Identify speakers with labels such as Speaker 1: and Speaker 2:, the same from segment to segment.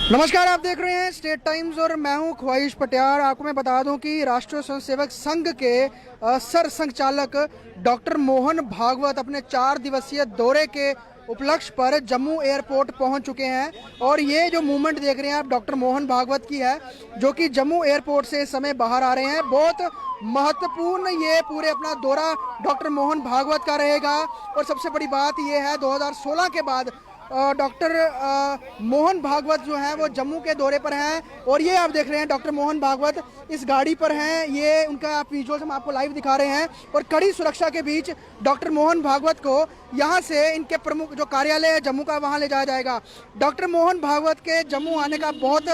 Speaker 1: नमस्कार, आप देख रहे हैं स्टेट टाइम्स और मैं हूं ख्वाहिश पटियार। आपको मैं बता दूं कि राष्ट्रीय स्वयंसेवक संघ के सर संघचालक डॉक्टर मोहन भागवत अपने 4 दिवसीय दौरे के उपलक्ष्य पर जम्मू एयरपोर्ट पहुंच चुके हैं। और ये जो मूवमेंट देख रहे हैं आप डॉक्टर मोहन भागवत की है, जो कि जम्मू एयरपोर्ट से इस समय बाहर आ रहे हैं। बहुत महत्वपूर्ण ये पूरे अपना दौरा डॉक्टर मोहन भागवत का रहेगा। और सबसे बड़ी बात ये है 2016 के बाद डॉक्टर मोहन भागवत जो हैं वो जम्मू के दौरे पर हैं। और ये आप देख रहे हैं डॉक्टर मोहन भागवत इस गाड़ी पर हैं। ये उनका आप विजुअल्स हम आपको लाइव दिखा रहे हैं। और कड़ी सुरक्षा के बीच डॉक्टर मोहन भागवत को यहाँ से इनके प्रमुख जो कार्यालय है जम्मू का वहाँ ले जाया जाएगा। डॉक्टर मोहन भागवत के जम्मू आने का बहुत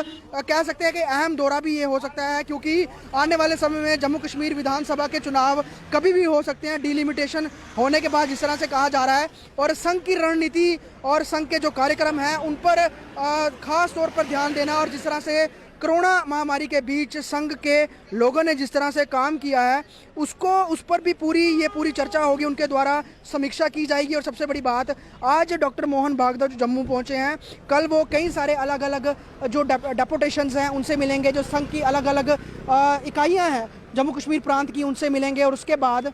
Speaker 1: कह सकते हैं कि अहम दौरा भी ये हो सकता है, क्योंकि आने वाले समय में जम्मू कश्मीर विधानसभा के चुनाव कभी भी हो सकते हैं डिलिमिटेशन होने के बाद, जिस तरह से कहा जा रहा है। और संघ की रणनीति और संघ के जो कार्यक्रम हैं उन पर खास तौर पर ध्यान देना, और जिस तरह से कोरोना महामारी के बीच संघ के लोगों ने जिस तरह से काम किया है उस पर भी पूरी चर्चा होगी, उनके द्वारा समीक्षा की जाएगी। और सबसे बड़ी बात, आज डॉक्टर मोहन भागवत जम्मू पहुंचे हैं, कल वो कई सारे अलग अलग जो डेपुटेशंस हैं उनसे मिलेंगे, जो संघ की अलग अलग इकाइयां हैं जम्मू कश्मीर प्रांत की, उनसे मिलेंगे। और उसके बाद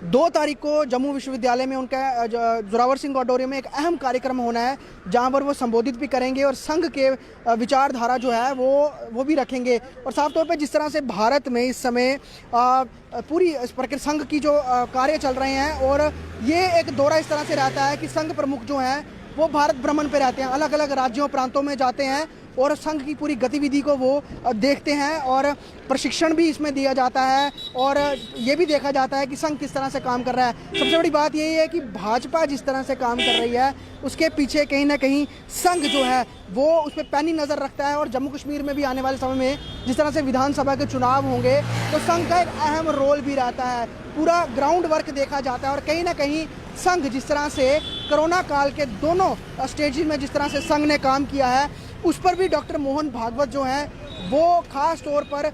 Speaker 1: 2 तारीख को जम्मू विश्वविद्यालय में उनका जोरावर सिंह ऑडिटोरियम में एक अहम कार्यक्रम होना है, जहां पर वो संबोधित भी करेंगे और संघ के विचारधारा जो है वो भी रखेंगे। और साफ तौर पे जिस तरह से भारत में इस समय पूरी इस प्रकार संघ की जो कार्य चल रहे हैं, और ये एक दौरा इस तरह से रहता है कि संघ प्रमुख जो हैं वो भारत भ्रमण पे रहते हैं, अलग अलग राज्यों प्रांतों में जाते हैं और संघ की पूरी गतिविधि को वो देखते हैं। और प्रशिक्षण भी इसमें दिया जाता है, और ये भी देखा जाता है कि संघ किस तरह से काम कर रहा है। सबसे बड़ी बात यही है कि भाजपा जिस तरह से काम कर रही है उसके पीछे कहीं ना कहीं संघ जो है वो उस पर पैनी नज़र रखता है। और जम्मू कश्मीर में भी आने वाले समय में जिस तरह से विधानसभा के चुनाव होंगे तो संघ का एक अहम रोल भी रहता है, पूरा ग्राउंड वर्क देखा जाता है। और कहीं ना कहीं संघ जिस तरह से कोरोना काल के दोनों स्टेजेस में जिस तरह से संघ ने काम किया है, उस पर भी डॉक्टर मोहन भागवत जो हैं वो खास तौर पर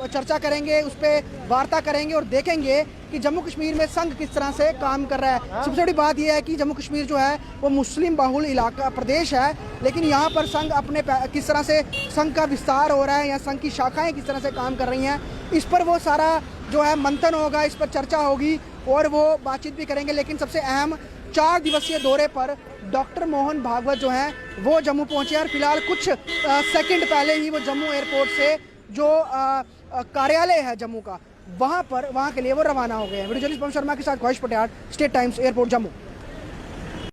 Speaker 1: चर्चा करेंगे, उस पर वार्ता करेंगे और देखेंगे कि जम्मू कश्मीर में संघ किस तरह से काम कर रहा है। सबसे बड़ी बात यह है कि जम्मू कश्मीर जो है वो मुस्लिम बहुल इलाका प्रदेश है, लेकिन यहाँ पर संघ अपने किस तरह से संघ का विस्तार हो रहा है या संघ की शाखाएँ किस तरह से काम कर रही हैं, इस पर वो सारा जो है मंथन होगा, इस पर चर्चा होगी और वो बातचीत भी करेंगे। लेकिन सबसे अहम 4 दिवसीय दौरे पर डॉक्टर मोहन भागवत जो हैं वो जम्मू पहुंचे और फिलहाल कुछ सेकंड पहले ही वो जम्मू एयरपोर्ट से जो कार्यालय है जम्मू का वहां के लिए वो रवाना हो गए हैं। वीडियो जर्नलिस्ट पवन शर्मा के साथ ख्वाहिश पटियार, स्टेट टाइम्स, एयरपोर्ट जम्मू।